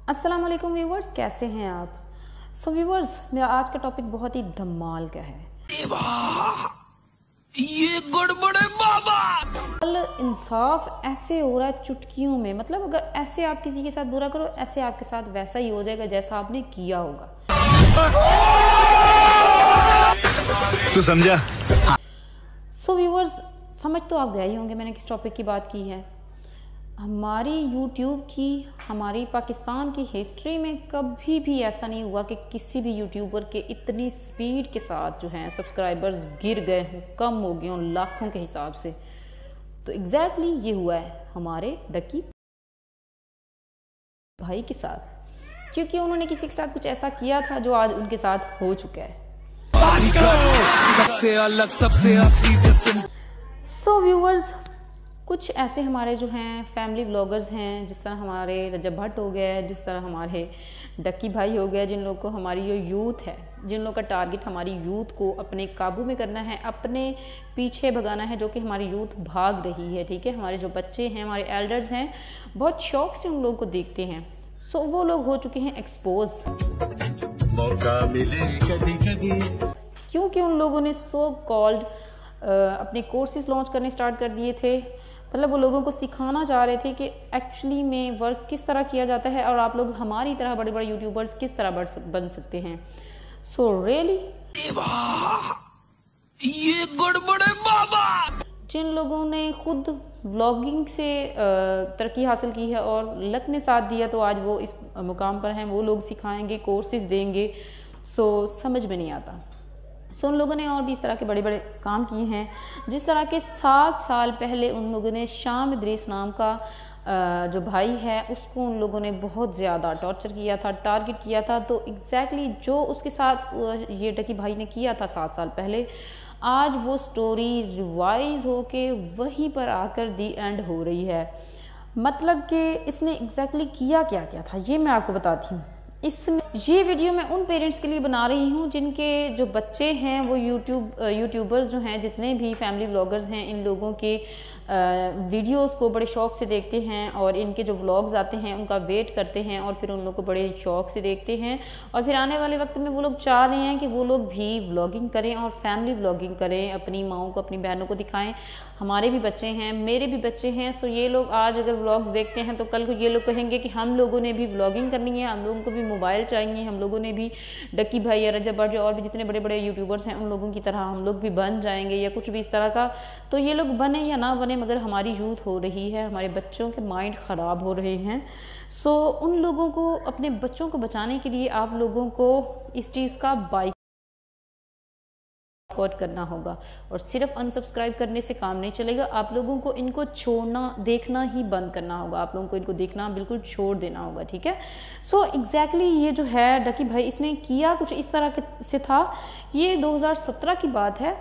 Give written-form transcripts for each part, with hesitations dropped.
अस्सलाम वालेकुम व्यूवर्स, कैसे हैं आप। व्यूवर्स, मेरा आज का टॉपिक बहुत ही धमाल का है। ये गड़बड़ है बाबा। कल इंसाफ ऐसे हो रहा है चुटकियों में, मतलब अगर ऐसे आप किसी के साथ बुरा करो, ऐसे आपके साथ वैसा ही हो जाएगा जैसा आपने किया होगा। तू समझा? व्यूवर्स, समझ तो आप गए ही होंगे मैंने किस टॉपिक की बात की है। हमारी यूट्यूब की, हमारी पाकिस्तान की हिस्ट्री में कभी भी ऐसा नहीं हुआ कि किसी भी यूट्यूबर के इतनी स्पीड के साथ जो हैं सब्सक्राइबर्स गिर गए हों, कम हो गए हों लाखों के हिसाब से। तो एग्जैक्टली ये हुआ है हमारे डकी भाई के साथ, क्योंकि उन्होंने किसी के साथ कुछ ऐसा किया था जो आज उनके साथ हो चुका है। सबसे अलग, सबसे असली। व्यूवर्स, कुछ ऐसे हमारे जो हैं फैमिली व्लॉगर्स हैं, जिस तरह हमारे रजब भट्ट हो गए, जिस तरह हमारे डक्की भाई हो गए, जिन लोगों को हमारी जो यूथ है, जिन लोगों का टारगेट हमारी यूथ को अपने काबू में करना है, अपने पीछे भगाना है, जो कि हमारी यूथ भाग रही है। ठीक है, हमारे जो बच्चे हैं, हमारे एल्डर्स हैं, बहुत शौक से उन लोगों को देखते हैं। वो लोग हो चुके हैं एक्सपोज, मौका मिले कभी कभी, क्योंकि उन लोगों ने सो कॉल्ड अपने कोर्सेज लॉन्च करने स्टार्ट कर दिए थे। मतलब वो लोगों को सिखाना चाह रहे थे कि एक्चुअली में वर्क किस तरह किया जाता है और आप लोग हमारी तरह बड़े बड़े यूट्यूबर्स किस तरह बन सकते हैं। रियली ये गड़बड़ है बाबा। जिन लोगों ने खुद व्लॉगिंग से तरक्की हासिल की है और लक ने साथ दिया, तो आज वो इस मुकाम पर हैं। वो लोग सिखाएंगे, कोर्सेज देंगे। समझ में नहीं आता। उन लोगों ने और भी इस तरह के बड़े बड़े काम किए हैं। जिस तरह के 7 साल पहले उन लोगों ने शाम इद्रीस नाम का जो भाई है, उसको उन लोगों ने बहुत ज़्यादा टॉर्चर किया था, टारगेट किया था। तो एग्जैक्टली जो उसके साथ ये डकी भाई ने किया था 7 साल पहले, आज वो स्टोरी रिवाइज होके वहीं पर आकर दी एंड हो रही है। मतलब कि इसने एग्जैक्टली किया क्या क्या था, ये मैं आपको बताती हूँ। ये वीडियो मैं उन पेरेंट्स के लिए बना रही हूँ जिनके जो बच्चे हैं वो यूट्यूबर्स जो हैं, जितने भी फैमिली व्लॉगर्स हैं, इन लोगों के वीडियोस को बड़े शौक से देखते हैं और इनके जो व्लॉग्स आते हैं उनका वेट करते हैं और फिर उन लोगों को बड़े शौक से देखते हैं। और फिर आने वाले वक्त में वो लोग चाह रहे हैं कि वो लोग भी व्लॉगिंग करें और फैमिली व्लॉगिंग करें, अपनी माओं को, अपनी बहनों को दिखाएं। हमारे भी बच्चे हैं, मेरे भी बच्चे हैं। ये लोग आज अगर व्लॉग्स देखते हैं तो कल को ये लोग कहेंगे कि हम लोगों ने भी व्लॉगिंग करनी है, हम लोगों को भी मोबाइल चाहिए, हम लोगों ने भी डक्की भाई या रजब भट्ट और भी जितने बड़े बड़े यूट्यूबर्स हैं उन लोगों की तरह हम लोग भी बन जाएंगे या कुछ भी इस तरह का। तो ये लोग बने या ना बने, मगर हमारी यूथ हो रही है, हमारे बच्चों के माइंड ख़राब हो रहे हैं। उन लोगों को, अपने बच्चों को बचाने के लिए आप लोगों को इस चीज़ का बाइकआउट करना होगा। और सिर्फ अनसब्सक्राइब करने से काम नहीं चलेगा, आप लोगों को इनको छोड़ना, देखना ही बंद करना होगा। आप लोगों को इनको देखना बिल्कुल छोड़ देना होगा। ठीक है। एग्जैक्टली ये जो है डकी भाई, इसने किया कुछ इस तरह से था। ये 2017 की बात है।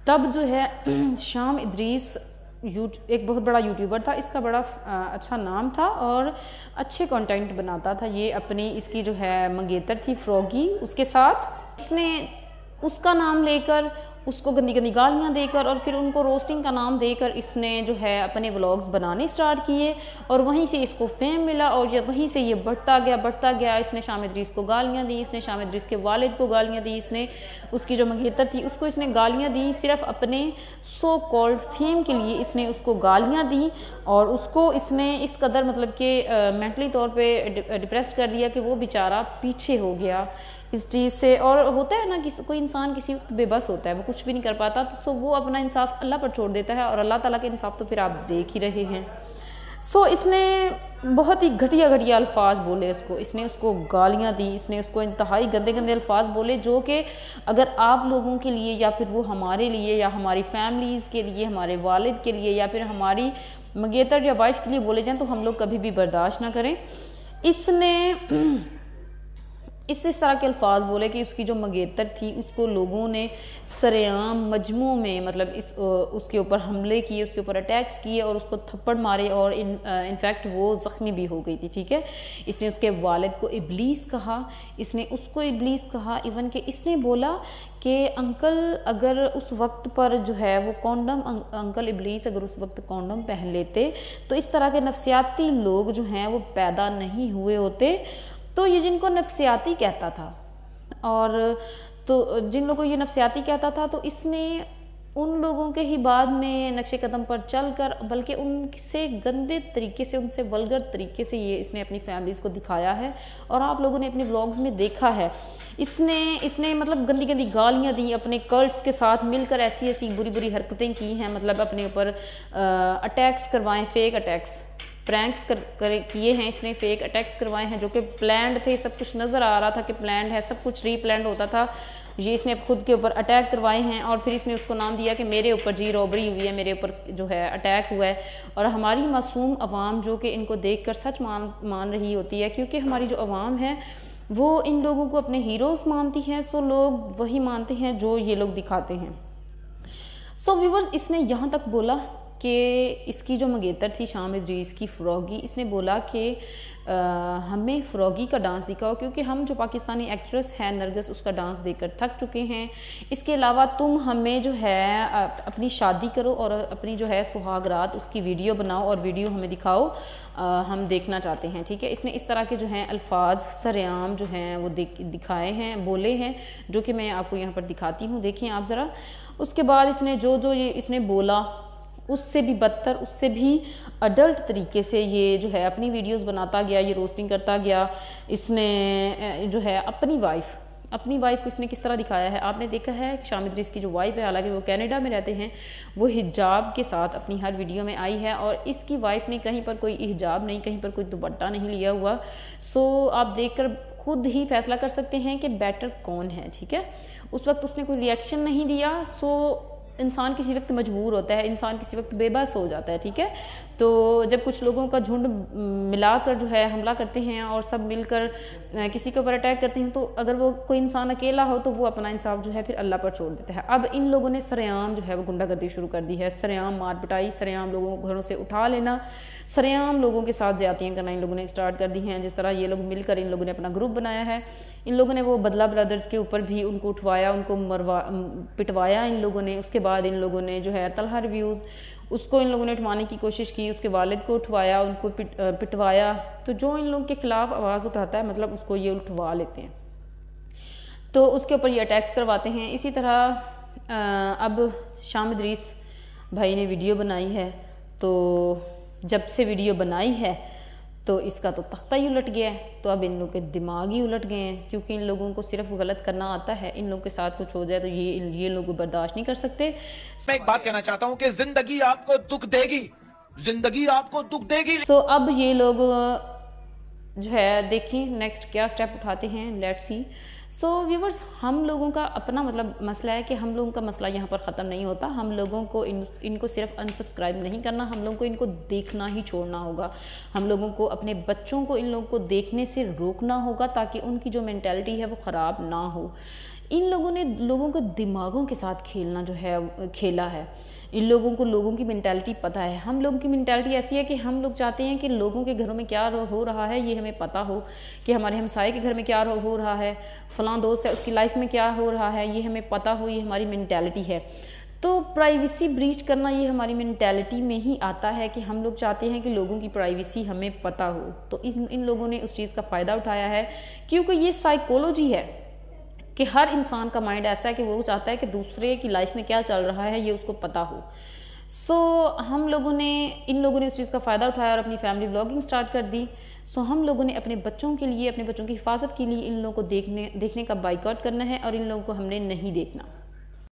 तब जो है शाम इद्रीस एक बहुत बड़ा यूट्यूबर था। इसका बड़ा अच्छा नाम था और अच्छे कंटेंट बनाता था। ये अपनी, इसकी जो है मंगेतर थी फ्रॉगी, उसके साथ इसने उसका नाम लेकर उसको गंदी गंदी गालियाँ देकर और फिर उनको रोस्टिंग का नाम देकर इसने जो है अपने व्लॉग्स बनाने स्टार्ट किए और वहीं से इसको फेम मिला और वहीं से ये बढ़ता गया। इसने शाम इद्रीस को गालियाँ दी, इसने शाम इद्रीस के वालिद को गालियाँ दी, इसने उसकी जो मंगेतर थी उसको इसने गालियाँ दी। सिर्फ अपने सो कॉल्ड फेम के लिए इसने उसको गालियाँ दी और उसको इसने इस कदर मतलब कि मेंटली तौर पे डिप्रेस कर दिया कि वो बेचारा पीछे हो गया इस चीज़ से। और होता है ना कि कोई इंसान किसी वक्त बेबस होता है, वो कुछ भी नहीं कर पाता, तो वो अपना इंसाफ अल्लाह पर छोड़ देता है और अल्लाह ताला के इंसाफ तो फिर आप देख ही रहे हैं। इसने बहुत ही घटिया अल्फाज बोले उसको, इसने उसको गालियाँ दी, इसने उसको इंतहाई गंदे अल्फाज बोले, जो कि अगर आप लोगों के लिए या फिर वो हमारे लिए या हमारी फैमिलीज़ के लिए, हमारे वालिद के लिए या फिर हमारी मंगेतर या वाइफ के लिए बोले जाएँ तो हम लोग कभी भी बर्दाश्त ना करें। इसने इस तरह के अल्फाज बोले कि उसकी जो मंगेतर थी उसको लोगों ने सरेआम मजमू में मतलब उसके ऊपर हमले किए, उसके ऊपर अटैक्स किए और उसको थप्पड़ मारे और इनफैक्ट वो ज़ख्मी भी हो गई थी। ठीक है, इसने उसके वालिद को इब्लीस कहा, इसने उसको इब्लीस कहा, इवन कि इसने बोला कि अंकल अगर उस वक्त पर जो है वो कॉन्डम, अंकल इब्लीस अगर उस वक्त कॉन्डम पहन लेते तो इस तरह के नफसियाती लोग जो हैं वो पैदा नहीं हुए होते। तो ये जिनको नफसियाती कहता था और तो जिन लोगों को ये नफसियाती कहता था तो इसने उन लोगों के ही बाद में नक्शे कदम पर चलकर बल्कि उनसे गंदे तरीके से, उनसे वल्गर तरीके से ये इसने अपनी फैमिलीज़ को दिखाया है और आप लोगों ने अपने व्लॉग्स में देखा है। इसने मतलब गंदी गंदी गालियाँ दी, अपने कर्ट्स के साथ मिलकर ऐसी ऐसी बुरी बुरी हरकतें की हैं, मतलब अपने ऊपर अटैक्स करवाएं, फेक अटैक्स प्रैंक किए हैं, इसने फेक अटैक्स करवाए हैं जो कि प्लान्ड थे, सब कुछ नज़र आ रहा था कि प्लान्ड है, सब कुछ रीप्लान्ड होता था। ये इसने खुद के ऊपर अटैक करवाए हैं और फिर इसने उसको नाम दिया कि मेरे ऊपर जी रॉबरी हुई है, मेरे ऊपर जो है अटैक हुआ है। और हमारी मासूम अवाम जो कि इनको देखकर सच मान रही होती है, क्योंकि हमारी जो अवाम है वो इन लोगों को अपने हीरोज़ मानती है। सो लोग वही मानते हैं जो ये लोग दिखाते हैं। सो व्यूअर्स, इसने यहाँ तक बोला कि इसकी जो मंगेतर थी शाम इदरीस की फ़रोगी, इसने बोला कि हमें फ़रोगी का डांस दिखाओ क्योंकि हम जो पाकिस्तानी एक्ट्रेस है नरगिस उसका डांस देखकर थक चुके हैं। इसके अलावा तुम हमें जो है अपनी शादी करो और अपनी जो है सुहाग रात उसकी वीडियो बनाओ और वीडियो हमें दिखाओ, हम देखना चाहते हैं। ठीक है, इसने इस तरह के जो हैं अल्फाज सरेआम जो हैं वो दिखाए हैं, बोले हैं, जो कि मैं आपको यहाँ पर दिखाती हूँ, देखिए आप ज़रा। उसके बाद इसने जो ये इसने बोला उससे भी बदतर, उससे भी अडल्ट तरीके से ये जो है अपनी वीडियोस बनाता गया, ये रोस्टिंग करता गया। इसने जो है अपनी वाइफ को इसने किस तरह दिखाया है, आपने देखा है कि शाम इदरीस की जो वाइफ है, हालांकि वो कनाडा में रहते हैं, वो हिजाब के साथ अपनी हर वीडियो में आई है और इसकी वाइफ ने कहीं पर कोई हिजाब नहीं, कहीं पर कोई दुपट्टा नहीं लिया हुआ। सो आप देखकर खुद ही फैसला कर सकते हैं कि बेटर कौन है। ठीक है, उस वक्त उसने कोई रिएक्शन नहीं दिया। सो इंसान किसी वक्त मजबूर होता है, इंसान किसी वक्त बेबस हो जाता है। ठीक है, तो जब कुछ लोगों का झुंड मिलाकर जो है हमला करते हैं और सब मिलकर किसी के ऊपर अटैक करते हैं, तो अगर वो कोई इंसान अकेला हो तो वो अपना इंसाफ जो है फिर अल्लाह पर छोड़ देता है। अब इन लोगों ने सरेआम जो है वो गुंडागर्दी शुरू कर दी है, सरेआम मार पिटाई, सरेआम लोगों को घरों से उठा लेना, सरेआम लोगों के साथ ज़्यादतियाँ करना इन लोगों ने स्टार्ट कर दी हैं। जिस तरह ये लोग मिलकर इन लोगों ने अपना ग्रुप बनाया है, इन लोगों ने वो बदला ब्रदर्स के ऊपर भी उनको उठवाया, उनको पिटवाया इन लोगों ने। उसके बाद इन लोगों ने जो है तलहा रिव्यूज़ उसको इन लोगों ने उठवाने की कोशिश की, उसके वालिद को उठवाया, उनको पिटवाया। तो जो इन लोगों के ख़िलाफ़ आवाज़ उठाता है मतलब उसको ये उठवा लेते हैं, तो उसके ऊपर ये अटैक्स करवाते हैं। इसी तरह अब शाम इदरीस भाई ने वीडियो बनाई है, तो जब से वीडियो बनाई है तो इसका तो तख्ता ही उलट गया है। तो अब इन लोगों के दिमाग ही उलट गए हैं, क्योंकि इन लोगों को सिर्फ गलत करना आता है। इन लोगों के साथ कुछ हो जाए तो ये लोग बर्दाश्त नहीं कर सकते। मैं एक बात कहना चाहता हूँ कि जिंदगी आपको दुख देगी, जिंदगी आपको दुख देगी। सो अब ये लोग जो है देखिए नेक्स्ट क्या स्टेप उठाते हैं, लेट्स सी। सो व्यूवर्स, हम लोगों का अपना मतलब मसला है कि हम लोगों का मसला यहाँ पर ख़त्म नहीं होता। हम लोगों को इनको सिर्फ अनसब्सक्राइब नहीं करना, हम लोगों को इनको देखना ही छोड़ना होगा। हम लोगों को अपने बच्चों को इन लोगों को देखने से रोकना होगा ताकि उनकी जो मेंटालिटी है वो ख़राब ना हो। इन लोगों ने लोगों के दिमागों के साथ खेलना जो है खेला है। इन लोगों को लोगों की मेंटालिटी पता है। हम लोगों की मेंटालिटी ऐसी है कि हम लोग चाहते हैं कि लोगों के घरों में क्या हो रहा है ये हमें पता हो, कि हमारे हमसाये के घर में क्या हो रहा है, फ़लाँ दोस्त है उसकी लाइफ में क्या हो रहा है ये हमें पता हो। ये हमारी मेंटालिटी है। तो प्राइवेसी ब्रीच करना ये हमारी मेंटालिटी में ही आता है कि हम लोग चाहते हैं कि लोगों की प्राइवेसी हमें पता हो। तो इन लोगों ने उस चीज़ का फ़ायदा उठाया है, क्योंकि ये साइकोलॉजी है कि हर इंसान का माइंड ऐसा है कि वो चाहता है कि दूसरे की लाइफ में क्या चल रहा है ये उसको पता हो। सो इन लोगों ने उस चीज़ का फ़ायदा उठाया और अपनी फैमिली व्लॉगिंग स्टार्ट कर दी। सो हम लोगों ने अपने बच्चों के लिए, अपने बच्चों की हिफाजत के लिए इन लोगों को देखने का बाइकआउट करना है और इन लोगों को हमने नहीं देखना।